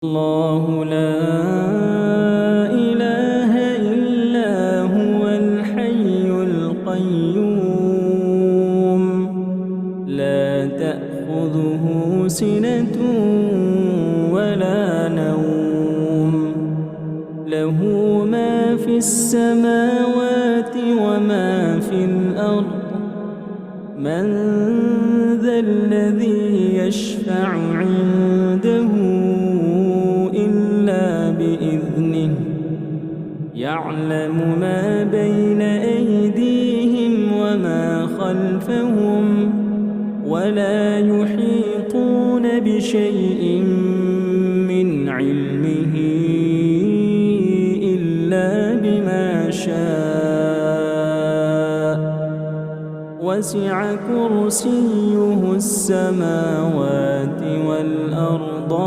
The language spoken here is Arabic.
الله لا إله إلا هو الحي القيوم لا تأخذه سنة ولا نوم له ما في السماوات وما في الأرض من ذا الذي يشفع عنده إلا بإذنه يعلم ما بين أيديهم وما خلفهم ولا يحيطون بشيء من علمه إلا بما شاء وسع كرسيه السماوات والأرض